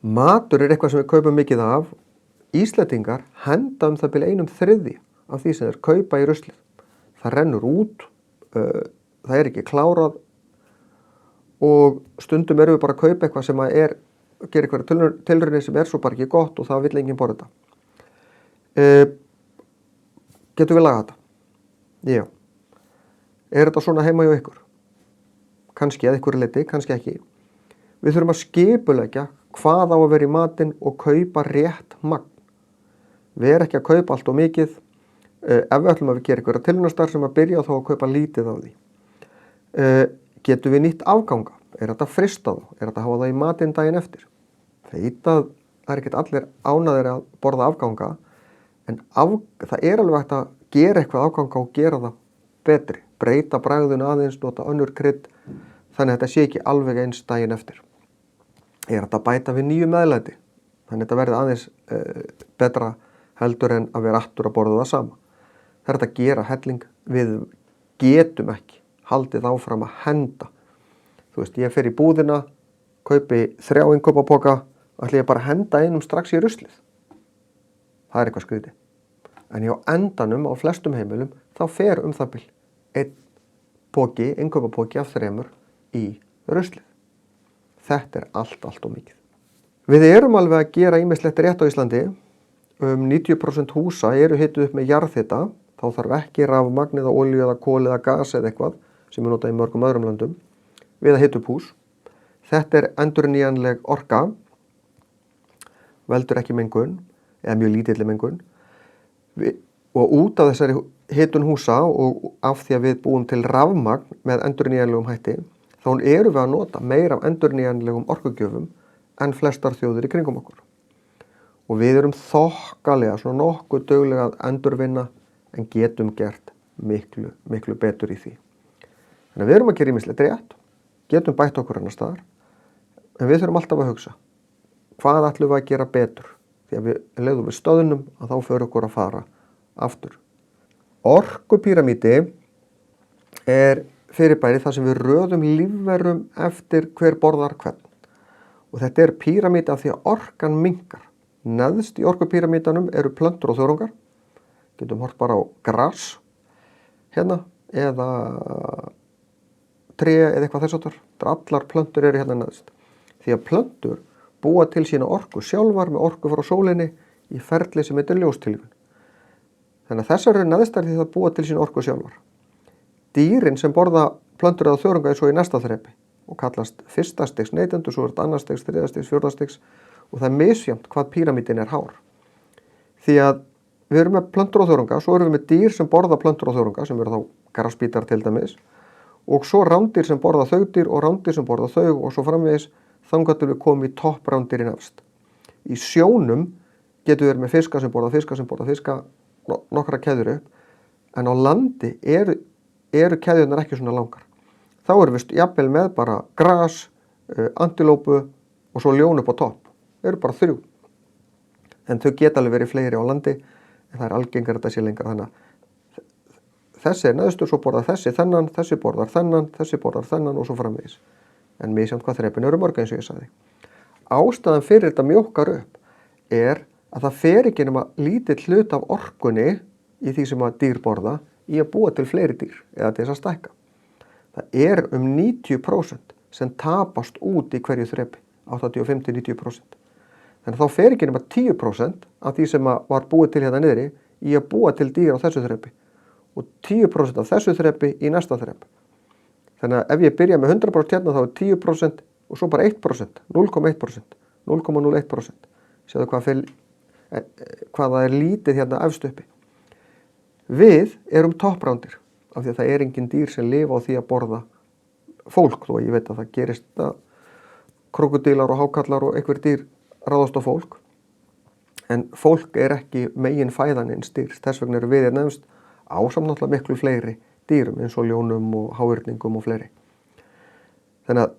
Matur eitthvað sem við kaupum mikið af. Íslendingar henda það bil 1/3 af því sem þeir kaupa í ruslið. Það rennur út, það ekki klárað og stundum erum við bara að kaupa eitthvað sem gera eitthvað tilraunir sem svo bara ekki gott og það vill enginn borða þetta. Getum við lagað þetta? Já. Þetta svona heima hjá ykkur? Kannski að ykkur leyti, kannski ekki. Við þurfum að skipuleggja hvað á að vera í matinn og kaupa rétt magn. Við erum ekki að kaupa allt og mikið. Ef við ætlum að gera eitthvað tilraunastarf sem að byrja þá að kaupa lítið af því. Getum við nýtt afganga? Þetta frista þá? Þetta hafa það í matinn daginn eftir? Það ekkert allir ánægðir að borða afganga, en það alveg hægt að gera eitthvað afganga og gera það betri. Breyta bragðinu aðeins, nota önnur krydd, þannig að þetta sé ekki alveg eins daginn eftir. Þetta bæta við nýju meðlæti, þannig að þetta verði aðeins betra heldur en að vera aftur að borða það sama. Það þetta að gera helling, við getum ekki haldið áfram að henda. Þú veist, ég fer í búðina, kaupi 3 innkaupapoka, ætla ég bara að henda einum strax í ruslið. Það eitthvað skrítið. En á endanum á flestum heimilum, þá fer það bil 1 innkaupapoki af 3 í ruslið. Þetta allt og mikið. Við erum alveg að gera ýmislegt rétt á Íslandi. 90% húsa eru hituð upp með jarðhita. Þá þarf ekki rafmagn eða olíu eða kol eða gas eða eitthvað sem notað í mörgum öðrum löndum við að hita upp hús. Þetta endurnýjanleg orka, veldur ekki mengun eða mjög lítilli mengun. Og út af þessari hitun húsa og af því að við búum til rafmagn með endurnýjanlegum hætti, þá erum við að nota meira af endurnýjanlegum orkugjöfum en flestar þjóðir í kringum okkur. Og við erum þokkalega, svona nokkuð duglega að endurvinna en getum gert miklu betur í því. Þannig að við erum að gera ýmislegt rétt, getum bætt okkur annars staðar, en við þurfum alltaf að hugsa, hvað ætlum við að gera betur? Því að við leiðum við stöðunum að þá fyrir okkur að fara aftur. Orkupíramídi fyrirbæri þar sem við röðum lífverum eftir hver borðar hvern. Og þetta píramídi af því að orkan minnkar. Neðst í orkupíramídanum eru plöntur og þörungar. Getum hort bara á gras hérna eða tré eða eitthvað þess áttar. Allar plöntur eru hérna neðst. Því að plöntur búa til sína orku sjálfar með orku frá sólinni í ferli sem heitir ljóstillífun. Þannig að þessar eru neðstar því það búa til sína orku sjálfar. Dýrin sem borða plöntur eða þörunga svo í næsta þrepi og kallast 1. stigs neytendur, svo 2. stigs, 3. stigs, 4. stigs og það misjafnt hvað píramídin hár. Því að við erum með plöntur og þörunga, svo erum við með dýr sem borða plöntur og þörunga sem eru þá grasbítar til dæmis og svo rándýr sem borða þau dýr og rándýr sem borða þau og svo framvegis þangað til við komum í topprándýrin efst. Í sjónum getum við með fiska sem borða fiska, nokkra keðjur upp, en á landi eru keðjurnar ekki svona langar. Þá erum við jafnvel með bara gras, antilópu og svo ljón upp á topp. Það eru bara 3. En þau geta alveg verið fleiri á landi, en það algengar að þetta sé lengra. Þannig að þessi neðstur, svo borðar þessi þennan, þessi borðar þennan og svo framvegis. En misjafnt hvað þrepin eru mörg eins og ég sagði. Ástæðan fyrir þetta mjókkar upp að það fer ekki nema lítill hlut af orkunni í því sem að dýr borða í að búa til fleiri dýr eða til þess að stækka. Það 90% sem tapast út í hverju þrepi, 85-90%. Þannig að þá fer ekki nema 10% af því sem var búið til hérna niðri í að búa til dýr á þessu þrepi og 10% af þessu þrepi í næsta þrepi. Þannig að ef ég byrja með 100% hérna þá 10% og svo bara 1%, 0,1%, 0,01%. Sjáðu hvað það lítið hérna efst uppi. Við erum topprándir af því að það engin dýr sem lifa á því að borða fólk, þó ég veit að það gerist að krokodílar og hákallar og einhver dýr ráðast á fólk. En fólk ekki megin fæðan eins dýrs, þess vegna eru við nefnst ásamt náttúrulega miklu fleiri dýrum eins og ljónum og háhyrningum og fleiri. Þannig að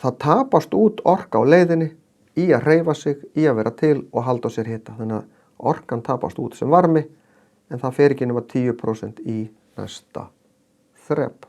það tapast út orka á leiðinni í að hreyfa sig, í að vera til og halda á sér hita. Þannig að orkan tapast út sem varmi en það fer ekki nema 10% í næsta þrep.